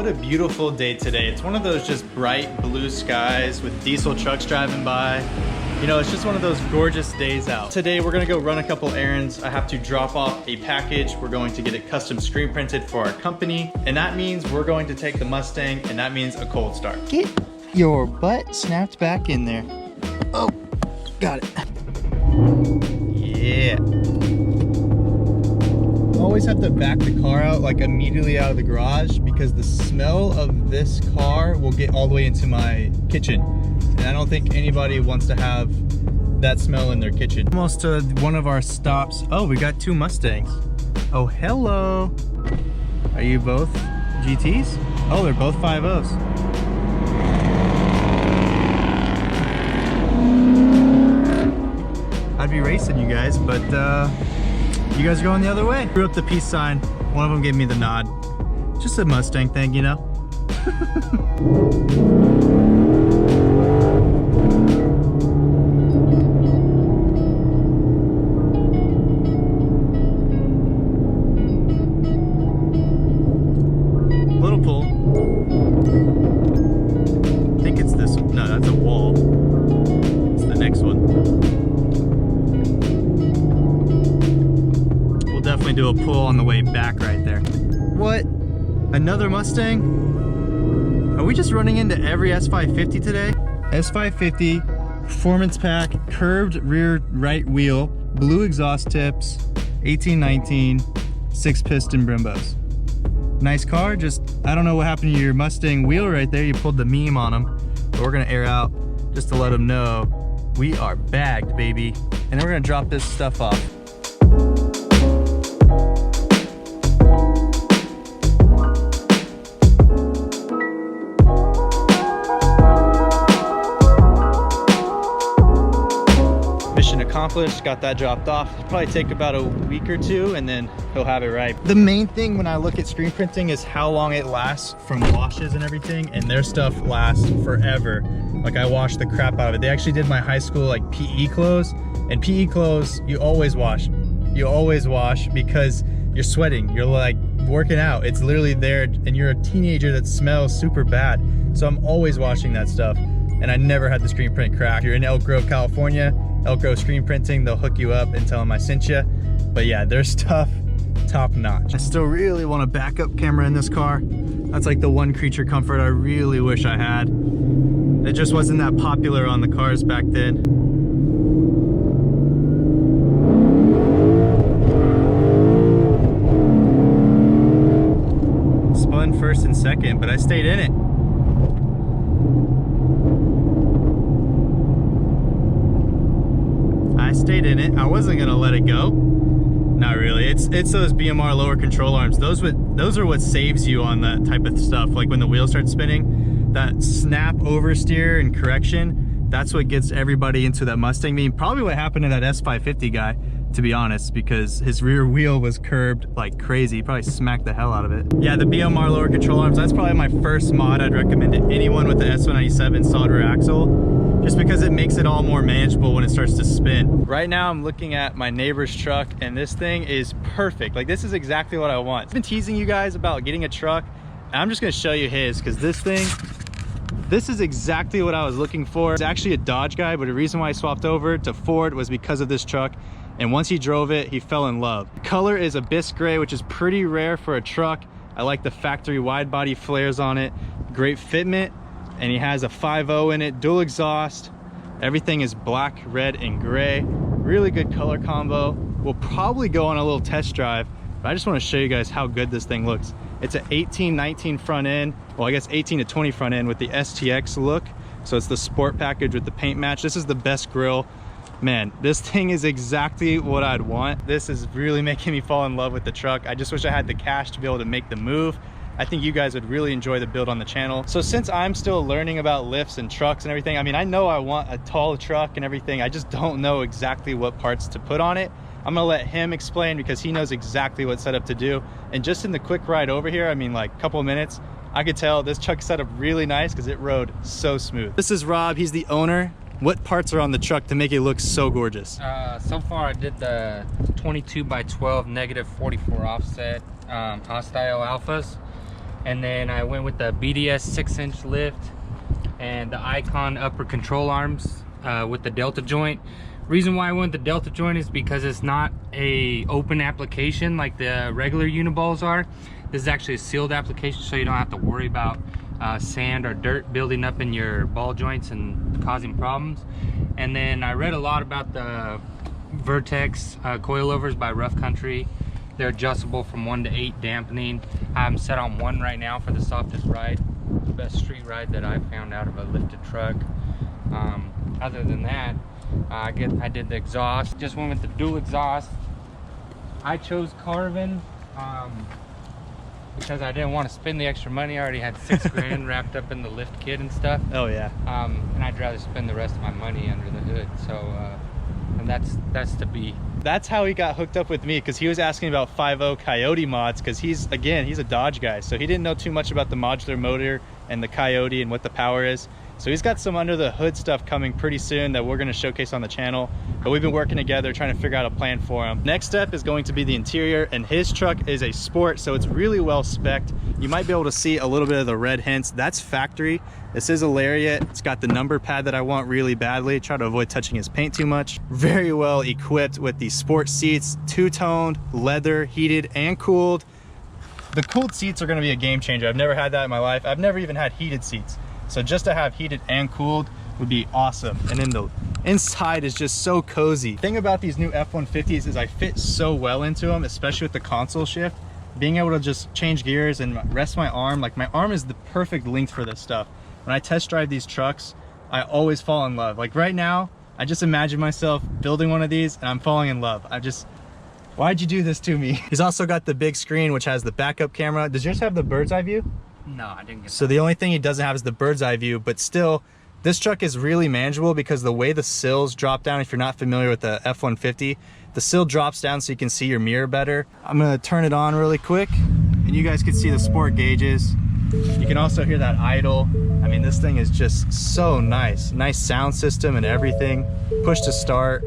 what a beautiful day today. It's one of those just bright blue skies with diesel trucks driving by. You know, it's just one of those gorgeous days out. Today, we're gonna go run a couple errands. I have to drop off a package. We're going to get it custom screen printed for our company. And that means we're going to take the Mustang, and that means a cold start. Get your butt snapped back in there. Oh, got it. Yeah. Always have to back the car out like immediately out of the garage because the smell of this car will get all the way into my kitchen, and I don't think anybody wants to have that smell in their kitchen. Almost to one of our stops. Oh, we got two Mustangs. Oh, hello. Are you both GTs? Oh, they're both 5.0s. I'd be racing you guys, but you guys are going the other way. Threw up the peace sign. One of them gave me the nod. Just a Mustang thing, you know? Little pull. I think it's this one. No, that's a wall. It's the next one. Definitely do a pull on the way back right there. What? Another Mustang? Are we just running into every S550 today? S550, performance pack, curved rear right wheel, blue exhaust tips, 1819, 6-piston Brimbos. Nice car, just, I don't know what happened to your Mustang wheel right there. You pulled the meme on them. But we're gonna air out just to let them know we are bagged, baby. And then we're gonna drop this stuff off. Accomplished, got that dropped off. It'll probably take about a week or two and then he'll have it right. The main thing when I look at screen printing is how long it lasts from washes and everything, and their stuff lasts forever. Like, I washed the crap out of it. They actually did my high school like PE clothes, and PE clothes you always wash. You always wash because you're sweating, you're like working out. It's literally there, and you're a teenager that smells super bad. So I'm always washing that stuff, and I never had the screen print crack. If you're in Elk Grove, California, Elk Grove Screen Printing, they'll hook you up and tell them I sent you. But yeah, their stuff, top notch. I still really want a backup camera in this car. That's like the one creature comfort I really wish I had. It just wasn't that popular on the cars back then. Spun first and second, but I stayed in it. I stayed in it. I wasn't gonna let it go. Not really. It's those BMR lower control arms. Those are what saves you on that type of stuff. Like when the wheels start spinning, that snap oversteer and correction, that's what gets everybody into that Mustang. I mean, probably what happened to that S550 guy, to be honest, because his rear wheel was curved like crazy. He probably smacked the hell out of it. Yeah, the BMR lower control arms, that's probably my first mod I'd recommend to anyone with the S197 solid rear axle, just because it makes it all more manageable when it starts to spin. Right now I'm looking at my neighbor's truck, and this thing is perfect. Like, this is exactly what I want. I've been teasing you guys about getting a truck, and I'm just gonna show you his, because this is exactly what I was looking for. It's actually a Dodge guy, but the reason why I swapped over to Ford was because of this truck. And once he drove it, he fell in love. The color is a bisque gray, which is pretty rare for a truck. I like the factory wide body flares on it. Great fitment. And he has a 5.0 in it, dual exhaust. Everything is black, red, and gray. Really good color combo. We'll probably go on a little test drive, but I just want to show you guys how good this thing looks. It's an 18-19 front end. Well, I guess 18 to 20 front end with the STX look. So it's the sport package with the paint match. This is the best grille. Man, this thing is exactly what I'd want. This is really making me fall in love with the truck. I just wish I had the cash to be able to make the move. I think you guys would really enjoy the build on the channel. So since I'm still learning about lifts and trucks and everything, I mean, I know I want a tall truck and everything. I just don't know exactly what parts to put on it. I'm gonna let him explain because he knows exactly what setup to do. And just in the quick ride over here, I mean, like a couple of minutes, I could tell this truck set up really nice because it rode so smooth. This is Rob, he's the owner. What parts are on the truck to make it look so gorgeous? So far I did the 22 by 12 negative 44 offset hostile alphas. And then I went with the BDS 6-inch lift and the Icon upper control arms with the Delta joint. Reason why I went with the Delta joint is because it's not a open application like the regular uniballs are. This is actually a sealed application, so you don't have to worry about sand or dirt building up in your ball joints and causing problems. And then I read a lot about the Vertex coilovers by Rough Country. They're adjustable from 1 to 8 dampening. I'm set on 1 right now for the softest ride, the best street ride that I found out of a lifted truck. Other than that, I did the exhaust. Just went with the dual exhaust. I chose carbon because I didn't want to spend the extra money. I already had 6 grand wrapped up in the lift kit and stuff. Oh yeah. And I'd rather spend the rest of my money under the hood. So, and that's to be. That's how he got hooked up with me, because he was asking about 5.0 Coyote mods, because he's a Dodge guy, so he didn't know too much about the modular motor and the Coyote and what the power is. So he's got some under the hood stuff coming pretty soon that we're going to showcase on the channel, but we've been working together trying to figure out a plan for him. Next step is going to be the interior, and his truck is a sport, so it's really well spec'd. You might be able to see a little bit of the red hints. That's factory. This is a Lariat. It's got the number pad that I want really badly. Try to avoid touching his paint too much. Very well equipped with the sport seats, two-toned, leather, heated and cooled. The cooled seats are going to be a game changer. I've never had that in my life. I've never even had heated seats. So just to have heated and cooled would be awesome. And then the inside is just so cozy. The thing about these new F-150s is I fit so well into them, especially with the console shift. Being able to just change gears and rest my arm, like my arm is the perfect length for this stuff. When I test drive these trucks, I always fall in love. Like right now, I just imagine myself building one of these and I'm falling in love. Why'd you do this to me? He's also got the big screen, which has the backup camera. Does yours have the bird's eye view? No, I didn't get So the only thing he doesn't have is the bird's eye view, but still, this truck is really manageable because the way the sills drop down, if you're not familiar with the F-150, the sill drops down so you can see your mirror better. I'm gonna turn it on really quick, and you guys can see the sport gauges. You can also hear that idle. I mean, this thing is just so nice. Nice sound system and everything. Push to start.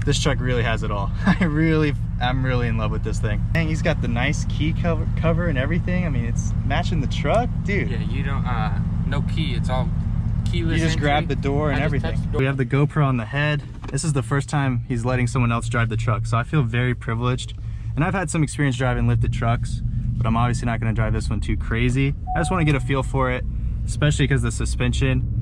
This truck really has it all. I'm really in love with this thing. Dang, he's got the nice key cover and everything. I mean, it's matching the truck, dude. Yeah, you don't, no key, it's all keyless. You just entry. grab the door and everything. We have the GoPro on the head. This is the first time he's letting someone else drive the truck, so I feel very privileged. And I've had some experience driving lifted trucks, but I'm obviously not gonna drive this one too crazy. I just wanna get a feel for it, especially because the suspension.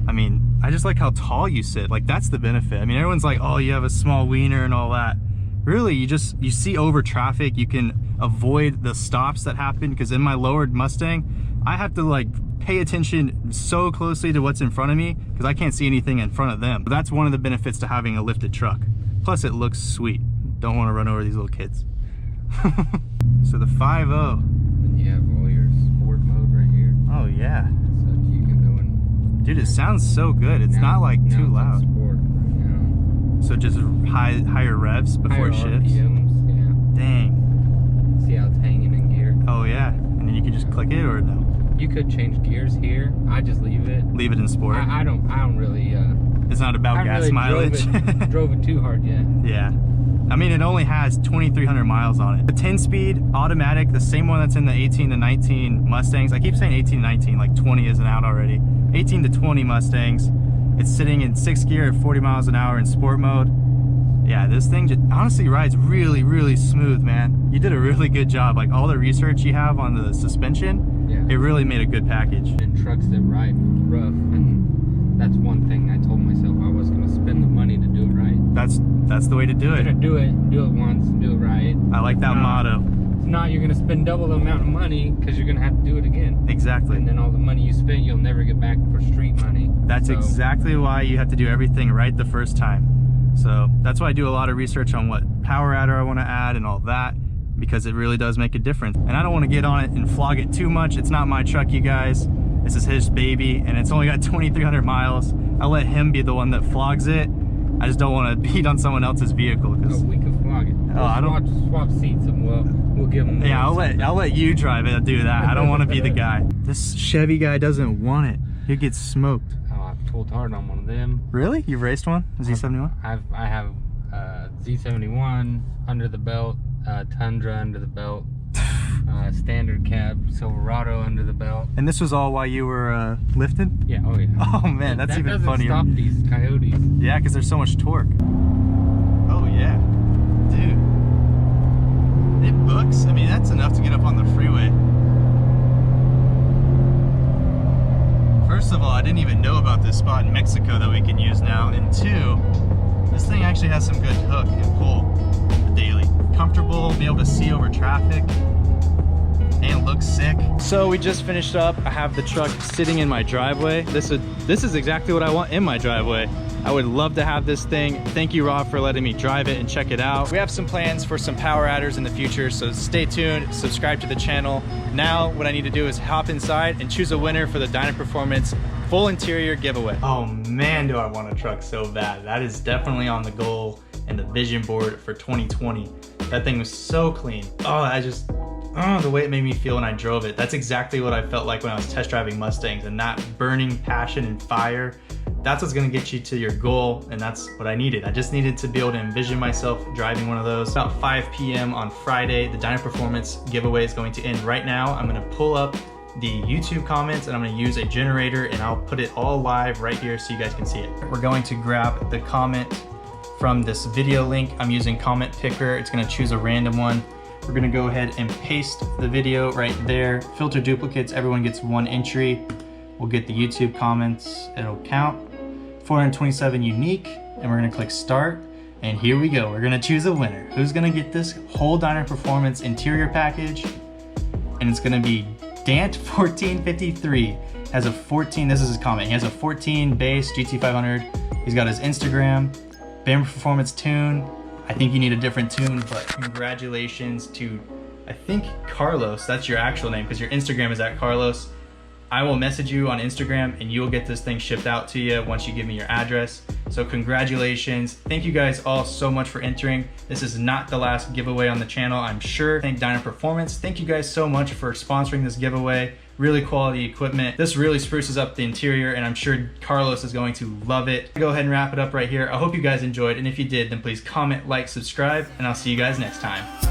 I mean, I just like how tall you sit. Like, that's the benefit. I mean, everyone's like, oh, you have a small wiener and all that. Really, you see over traffic. You can avoid the stops that happen, because in my lowered Mustang, I have to like pay attention so closely to what's in front of me because I can't see anything in front of them. But that's one of the benefits to having a lifted truck. Plus, it looks sweet. Don't want to run over these little kids. So the 5.0. And you have all your sport mode right here. Oh yeah. So you can go and. Dude, it sounds so good. It's not like too loud. Sport right now. So just higher revs before it Higher shifts. RPMs, yeah. Dang. See how it's hanging in gear. Oh yeah. And then you can just click it, or no? You could change gears here. I just leave it. Leave it in sport. I don't really. It's not about gas really mileage. drove it too hard yet. Yeah. I mean, it only has 2,300 miles on it. The 10-speed automatic, the same one that's in the 18 to 19 Mustangs. I keep saying 18 to 19, like 20 isn't out already. 18 to 20 Mustangs. It's sitting in 6th gear at 40 miles an hour in sport mode. Yeah, this thing just honestly rides really, really smooth, man. You did a really good job. Like, all the research you have on the suspension, Yeah. it really made a good package. And trucks that ride rough, and that's one thing I told myself I was going to spend the money to do it right. That's the way to do You're it. going to do it once, do it right. I like that motto. If not, you're going to spend double the amount of money because you're going to have to do it again. Exactly. And then all the money you spent, you'll never get back for street money. That's So, exactly why you have to do everything right the first time. So that's why I do a lot of research on what power adder I want to add and all that, because it really does make a difference. And I don't want to get on it and flog it too much. It's not my truck, you guys. This is his baby, and it's only got 2,300 miles. I'll let him be the one that flogs it. I just don't want to beat on someone else's vehicle. No, we can flog it. Oh, I don't. Swap seats and we'll give them. Yeah, I'll let you drive it. I'll do that. I don't want to be the guy. This Chevy guy doesn't want it. He gets smoked. Oh, I've pulled hard on one of them. Really? You've raced one? A Z71? I have Z71 under the belt, Tundra under the belt, Standard cab Silverado under the belt. And this was all while you were lifting? Yeah, oh yeah. Oh man, that's that even doesn't funnier. Stop these coyotes. Yeah, because there's so much torque. Oh yeah, dude. It books. I mean, that's enough to get up on the freeway. First of all, I didn't even know about this spot in Mexico that we can use now. And two, this thing actually has some good hook and pull daily. Comfortable, be able to see over traffic, and looks sick. So we just finished up. I have the truck sitting in my driveway. This is exactly what I want in my driveway. I would love to have this thing. Thank you, Rob, for letting me drive it and check it out. We have some plans for some power adders in the future, so stay tuned, subscribe to the channel. Now what I need to do is hop inside and choose a winner for the JATO Performance full interior giveaway. Oh man, do I want a truck so bad. That is definitely on the goal and the vision board for 2020. That thing was so clean. Oh, the way it made me feel when I drove it. That's exactly what I felt like when I was test driving Mustangs, and that burning passion and fire, that's what's gonna get you to your goal, and that's what I needed. I just needed to be able to envision myself driving one of those. About 5 p.m. on Friday, the JATO Performance giveaway is going to end right now. I'm gonna pull up the YouTube comments and I'm gonna use a generator and I'll put it all live right here so you guys can see it. We're going to grab the comment from this video link. I'm using comment picker. It's gonna choose a random one. We're gonna go ahead and paste the video right there. Filter duplicates, everyone gets 1 entry. We'll get the YouTube comments, it'll count. 427 unique, and we're gonna click start. And here we go, we're gonna choose a winner. Who's gonna get this whole JATO Performance interior package? And it's gonna be Dant1453. Has a 14, this is his comment. He has a 14 base GT500. He's got his Instagram, Bam Performance tune. I think you need a different tune, but congratulations to, I think, Carlos. That's your actual name because your Instagram is at Carlos. I will message you on Instagram and you will get this thing shipped out to you once you give me your address. So congratulations. Thank you guys all so much for entering. This is not the last giveaway on the channel, I'm sure. Thank JATO Performance. Thank you guys so much for sponsoring this giveaway. Really quality equipment. This really spruces up the interior and I'm sure Carlos is going to love it. Go ahead and wrap it up right here. I hope you guys enjoyed, and if you did, then please comment, like, subscribe, and I'll see you guys next time.